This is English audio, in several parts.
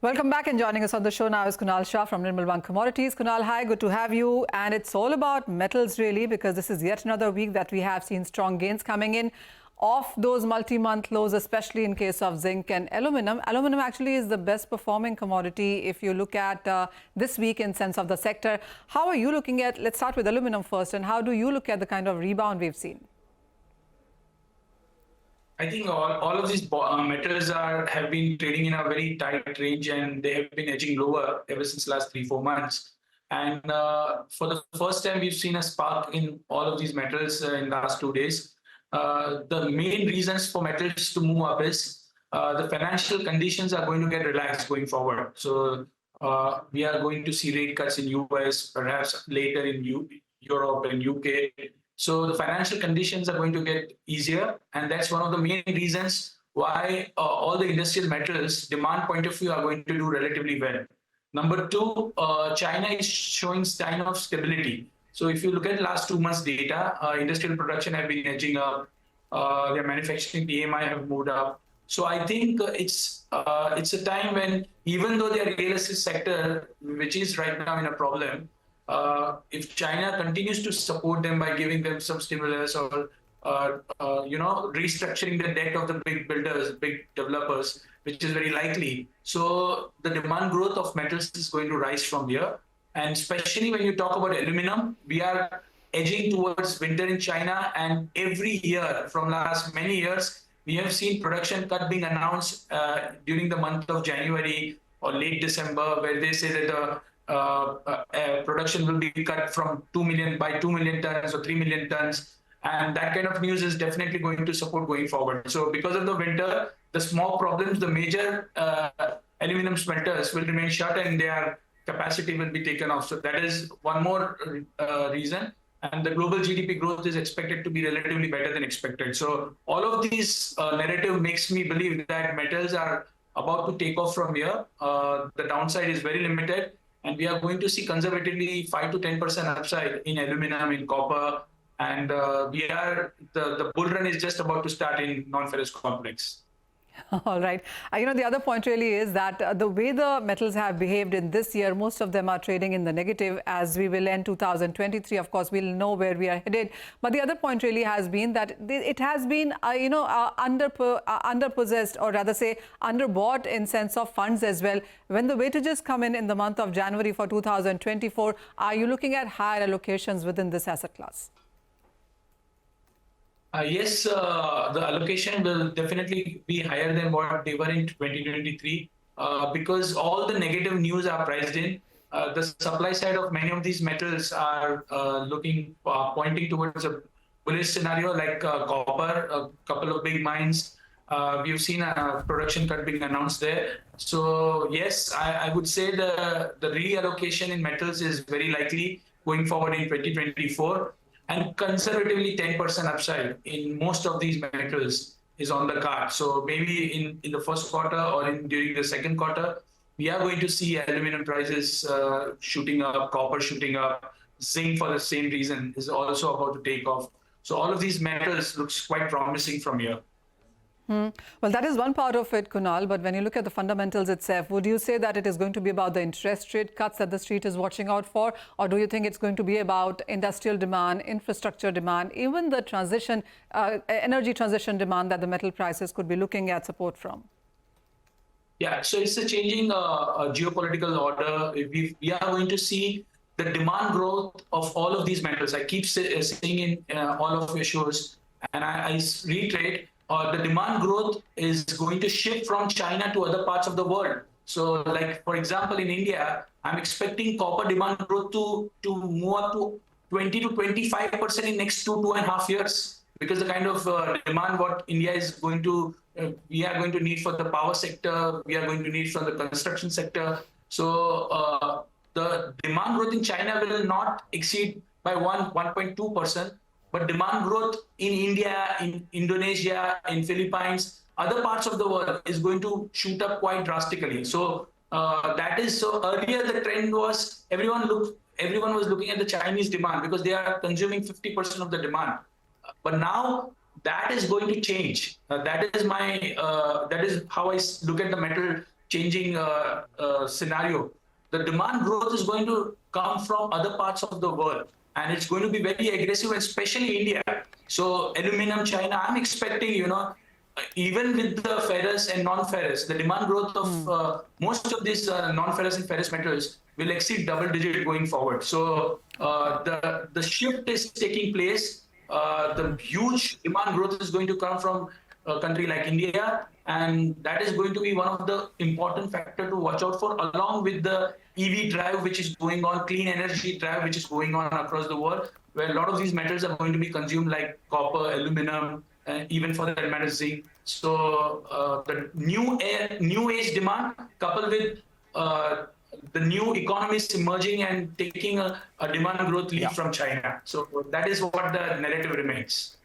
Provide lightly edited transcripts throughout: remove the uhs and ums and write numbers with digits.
Welcome back, and joining us on the show now is Kunal Shah from Nirmal Commodities. Kunal, hi, good to have you. And it's all about metals really, because this is yet another week that we have seen strong gains coming in off those multi-month lows, especially in case of zinc and aluminum. Aluminum actually is the best performing commodity if you look at this week in sense of the sector. How are you looking at, let's start with aluminum first, and how do you look at the kind of rebound we've seen? I think all of these metals have been trading in a very tight range, and they have been edging lower ever since last 3-4 months. And for the first time, we've seen a spark in all of these metals in the last 2 days. The main reasons for metals to move up is the financial conditions are going to get relaxed going forward. So we are going to see rate cuts in US, perhaps later in Europe and UK. So the financial conditions are going to get easier, and that's one of the main reasons why all the industrial metals, demand point of view, are going to do relatively well. Number two, China is showing sign of stability. So if you look at last 2 months' data, industrial production have been edging up, their manufacturing PMI have moved up. So I think it's a time when, even though their real estate sector, which is right now in a problem, if China continues to support them by giving them some stimulus or restructuring the debt of the big builders, big developers, which is very likely, so the demand growth of metals is going to rise from here. And especially when you talk about aluminum, we are edging towards winter in China, and every year from last many years, we have seen production cut being announced during the month of January or late December, where they say that the production will be cut from 2 million by 2 million tons or 3 million tons. And that kind of news is definitely going to support going forward. So because of the winter, the small problems, the major aluminum smelters will remain shut and their capacity will be taken off. So that is one more reason. And the global GDP growth is expected to be relatively better than expected. So all of these narrative makes me believe that metals are about to take off from here. The downside is very limited, and we are going to see conservatively 5 to 10% upside in aluminum, in copper, and the bull run is just about to start in non-ferrous complex. All right. The other point really is that the way the metals have behaved in this year, most of them are trading in the negative. As we will end 2023, of course, we'll know where we are headed. But the other point really has been that it has been, underpossessed, or rather say underbought in sense of funds as well. When the weightages come in the month of January for 2024, are you looking at higher allocations within this asset class? Yes, the allocation will definitely be higher than what they were in 2023 because all the negative news are priced in. The supply side of many of these metals are pointing towards a bullish scenario, like copper, a couple of big mines. We've seen a production cut being announced there. So yes, I would say the reallocation in metals is very likely going forward in 2024. And conservatively 10% upside in most of these metals is on the card. So maybe in the first quarter or during the second quarter, we are going to see aluminum prices shooting up, copper shooting up, zinc for the same reason is also about to take off. So all of these metals looks quite promising from here. Well, that is one part of it, Kunal. But when you look at the fundamentals itself, would you say that it is going to be about the interest rate cuts that the street is watching out for? Or do you think it's going to be about industrial demand, infrastructure demand, even the transition, energy transition demand that the metal prices could be looking at support from? Yeah, so it's a changing geopolitical order. We are going to see the demand growth of all of these metals. I keep saying in all of your shows, and I reiterate, the demand growth is going to shift from China to other parts of the world. So like, for example, in India, I'm expecting copper demand growth to move up to 20 to 25% in next 2.5 years, because the kind of demand what India is going to, we are going to need for the power sector, we are going to need from the construction sector. So the demand growth in China will not exceed by 1.2%. But demand growth in India, in Indonesia, in Philippines, other parts of the world is going to shoot up quite drastically. So that is, so earlier the trend was everyone was looking at the Chinese demand because they are consuming 50% of the demand. But now that is going to change. That is how I look at the metal changing scenario. The demand growth is going to come from other parts of the world, and it's going to be very aggressive, especially India. So aluminum, China, I'm expecting, even with the ferrous and non-ferrous, the demand growth of most of these non-ferrous and ferrous metals will exceed double-digit going forward. So the shift is taking place. The huge demand growth is going to come from a country like India, and that is going to be one of the important factors to watch out for, along with the EV drive which is going on, clean energy drive which is going on across the world, where a lot of these metals are going to be consumed, like copper, aluminum, even for that matter zinc. So the new age demand, coupled with the new economies emerging and taking a demand growth lead from China. So that is what the narrative remains.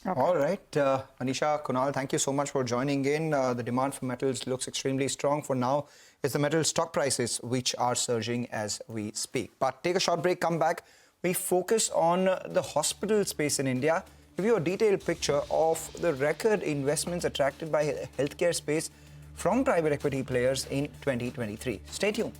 Okay. All right, Manisha, Kunal, thank you so much for joining in. The demand for metals looks extremely strong for now. It's the metal stock prices which are surging as we speak. But take a short break, come back. We focus on the hospital space in India, give you a detailed picture of the record investments attracted by healthcare space from private equity players in 2023. Stay tuned.